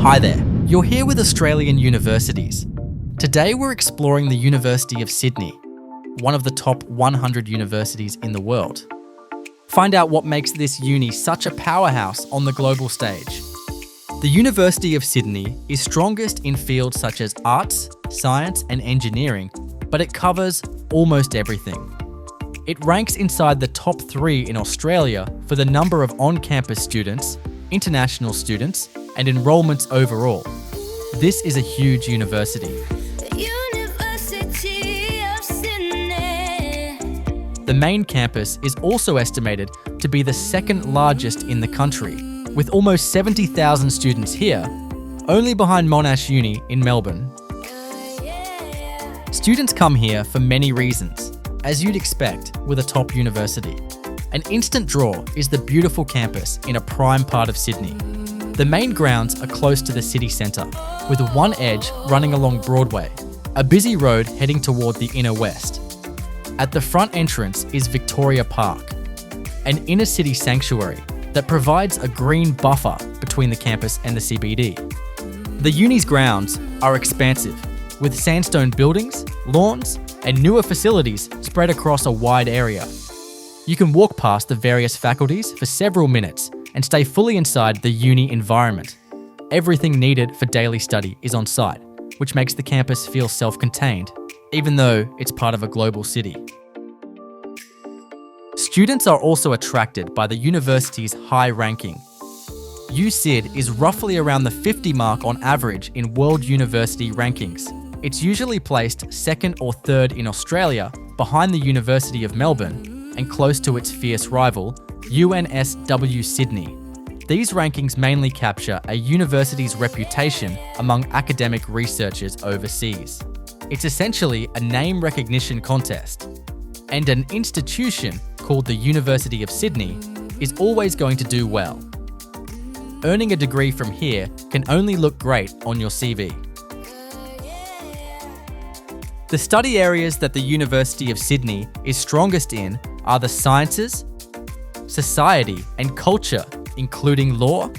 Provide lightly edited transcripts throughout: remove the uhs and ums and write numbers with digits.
Hi there, you're here with Australian universities. Today we're exploring the University of Sydney, one of the top 100 universities in the world. Find out what makes this uni such a powerhouse on the global stage. The University of Sydney is strongest in fields such as arts, science and engineering, but it covers almost everything. It ranks inside the top 3 in Australia for the number of on-campus students, international students, and enrolments overall. This is a huge university. The main campus is also estimated to be the second largest in the country, with almost 70,000 students here, only behind Monash Uni in Melbourne. Students come here for many reasons, as you'd expect with a top university. An instant draw is the beautiful campus in a prime part of Sydney. The main grounds are close to the city centre, with one edge running along Broadway, a busy road heading toward the inner west. At the front entrance is Victoria Park, an inner city sanctuary that provides a green buffer between the campus and the CBD. The uni's grounds are expansive, with sandstone buildings, lawns, and newer facilities spread across a wide area. You can walk past the various faculties for several minutes and stay fully inside the uni environment. Everything needed for daily study is on site, which makes the campus feel self-contained, even though it's part of a global city. Students are also attracted by the university's high ranking. USyd is roughly around the 50 mark on average in world university rankings. It's usually placed second or third in Australia, behind the University of Melbourne, and close to its fierce rival, USyd Sydney. These rankings mainly capture a university's reputation among academic researchers overseas. It's essentially a name recognition contest. And an institution called the University of Sydney is always going to do well. Earning a degree from here can only look great on your CV. The study areas that the University of Sydney is strongest in are the sciences, society and culture, including law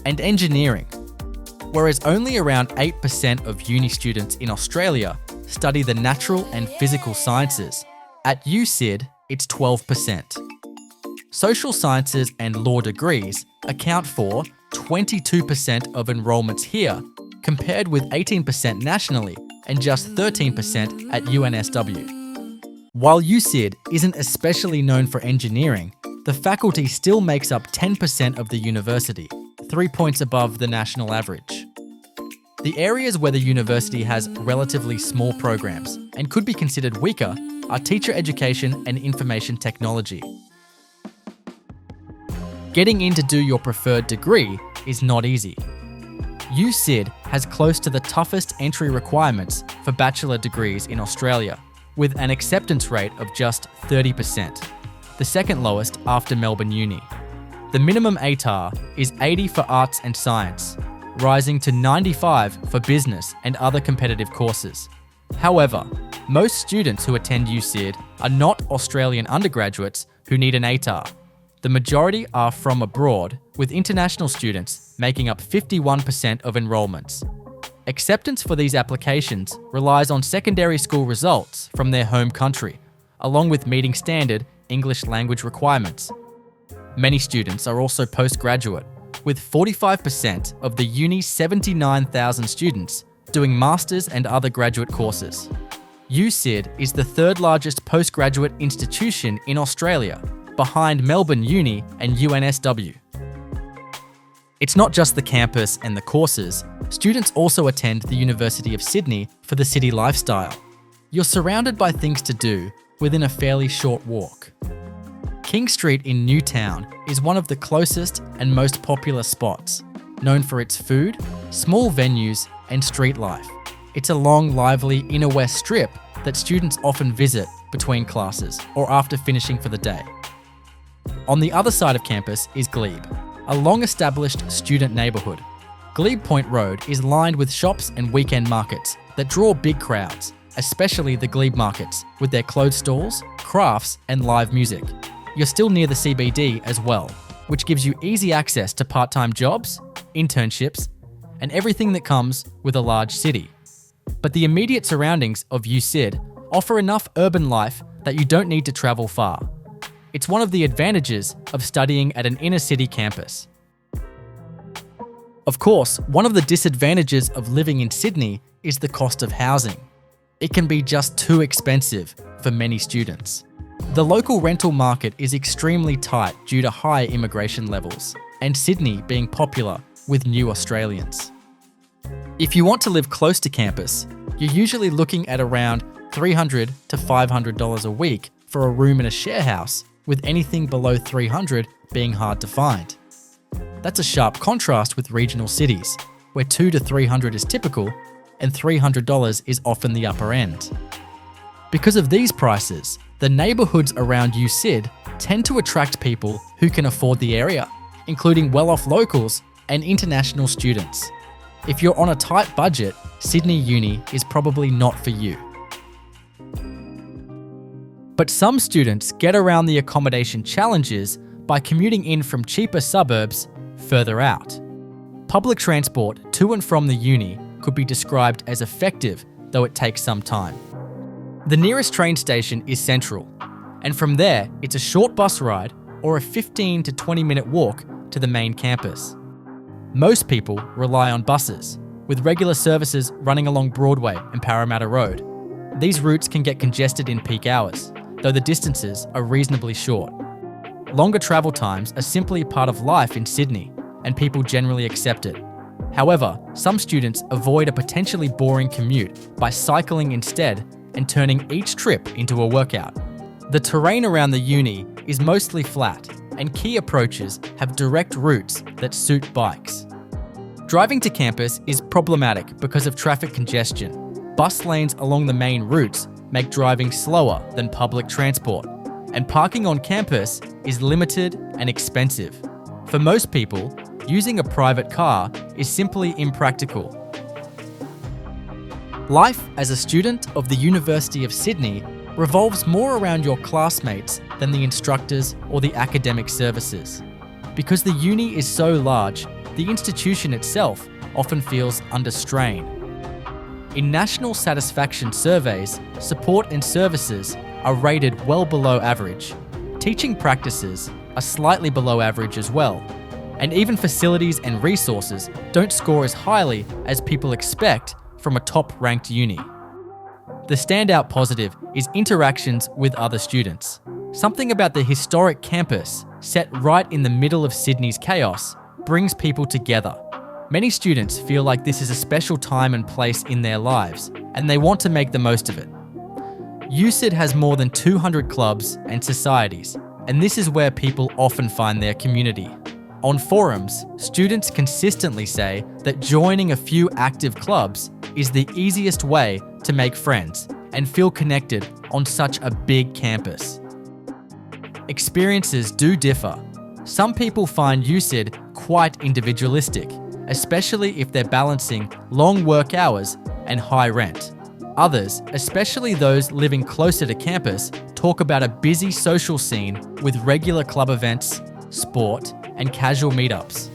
and engineering, whereas only around 8% of uni students in Australia study the natural and physical sciences. At USyd, it's 12%. Social sciences and law degrees account for 22% of enrolments here, compared with 18% nationally and just 13% at UNSW. While USyd isn't especially known for engineering, the faculty still makes up 10% of the university, 3 points above the national average. The areas where the university has relatively small programs and could be considered weaker are teacher education and information technology. Getting in to do your preferred degree is not easy. USyd has close to the toughest entry requirements for bachelor degrees in Australia, with an acceptance rate of just 30%, the second lowest after Melbourne Uni. The minimum ATAR is 80 for arts and science, rising to 95 for business and other competitive courses. However, most students who attend USyd are not Australian undergraduates who need an ATAR. The majority are from abroad, with international students making up 51% of enrolments. Acceptance for these applications relies on secondary school results from their home country, along with meeting standard English language requirements. Many students are also postgraduate, with 45% of the uni's 79,000 students doing masters and other graduate courses. USyd is the third largest postgraduate institution in Australia, behind Melbourne Uni and UNSW. It's not just the campus and the courses. Students also attend the University of Sydney for the city lifestyle. You're surrounded by things to do within a fairly short walk. King Street in Newtown is one of the closest and most popular spots, known for its food, small venues, and street life. It's a long, lively inner west strip that students often visit between classes or after finishing for the day. On the other side of campus is Glebe, a long-established student neighbourhood. Glebe Point Road is lined with shops and weekend markets that draw big crowds, especially the Glebe markets, with their clothes stalls, crafts, and live music. You're still near the CBD as well, which gives you easy access to part-time jobs, internships, and everything that comes with a large city. But the immediate surroundings of USyd offer enough urban life that you don't need to travel far. It's one of the advantages of studying at an inner city campus. Of course, one of the disadvantages of living in Sydney is the cost of housing. It can be just too expensive for many students. The local rental market is extremely tight due to high immigration levels, and Sydney being popular with new Australians. If you want to live close to campus, you're usually looking at around $300 to $500 a week for a room in a share house, with anything below $300 being hard to find. That's a sharp contrast with regional cities, where $200 to $300 is typical, and $300 is often the upper end. Because of these prices, the neighbourhoods around USyd tend to attract people who can afford the area, including well-off locals and international students. If you're on a tight budget, Sydney Uni is probably not for you. But some students get around the accommodation challenges by commuting in from cheaper suburbs further out. Public transport to and from the uni could be described as effective, though it takes some time. The nearest train station is Central, and from there it's a short bus ride or a 15 to 20 minute walk to the main campus. Most people rely on buses, with regular services running along Broadway and Parramatta Road. These routes can get congested in peak hours, though the distances are reasonably short. Longer travel times are simply part of life in Sydney, and people generally accept it. However, some students avoid a potentially boring commute by cycling instead and turning each trip into a workout. The terrain around the uni is mostly flat, and key approaches have direct routes that suit bikes. Driving to campus is problematic because of traffic congestion. Bus lanes along the main routes make driving slower than public transport, and parking on campus is limited and expensive. For most people, using a private car is simply impractical. Life as a student of the University of Sydney revolves more around your classmates than the instructors or the academic services. Because the uni is so large, the institution itself often feels under strain. In national satisfaction surveys, support and services are rated well below average. Teaching practices are slightly below average as well, and even facilities and resources don't score as highly as people expect from a top-ranked uni. The standout positive is interactions with other students. Something about the historic campus, set right in the middle of Sydney's chaos, brings people together. Many students feel like this is a special time and place in their lives, and they want to make the most of it. USyd has more than 200 clubs and societies, and this is where people often find their community. On forums, students consistently say that joining a few active clubs is the easiest way to make friends and feel connected on such a big campus. Experiences do differ. Some people find USyd quite individualistic, especially if they're balancing long work hours and high rent. Others, especially those living closer to campus, talk about a busy social scene with regular club events, sport, and casual meetups.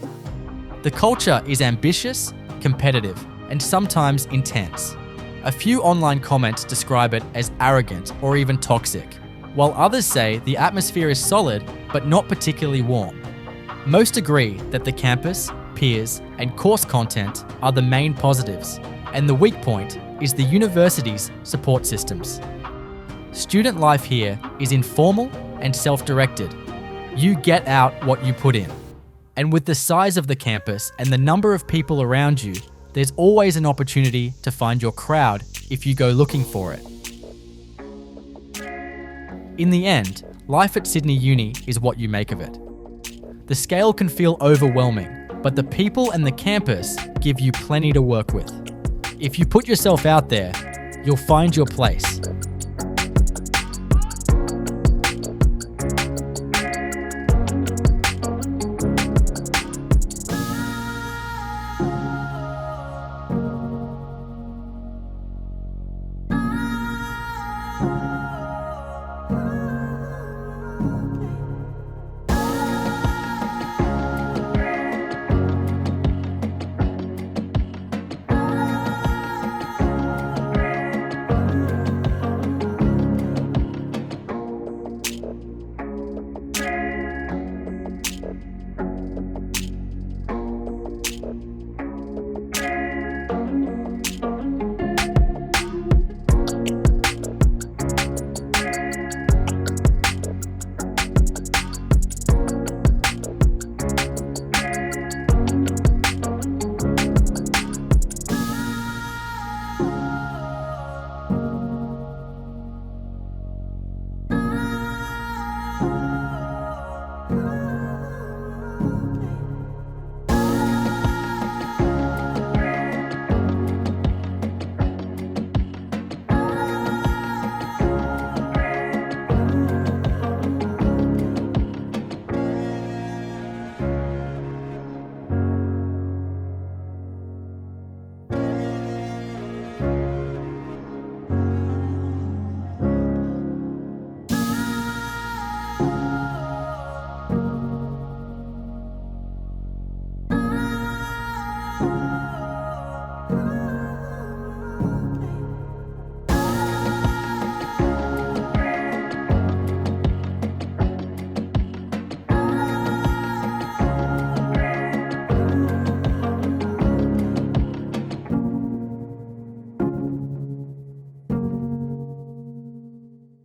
The culture is ambitious, competitive, and sometimes intense. A few online comments describe it as arrogant or even toxic, while others say the atmosphere is solid but not particularly warm. Most agree that the campus, peers, and course content are the main positives, and the weak point is the university's support systems. Student life here is informal and self-directed. You get out what you put in. And with the size of the campus and the number of people around you, there's always an opportunity to find your crowd if you go looking for it. In the end, life at Sydney Uni is what you make of it. The scale can feel overwhelming, but the people and the campus give you plenty to work with. If you put yourself out there, you'll find your place.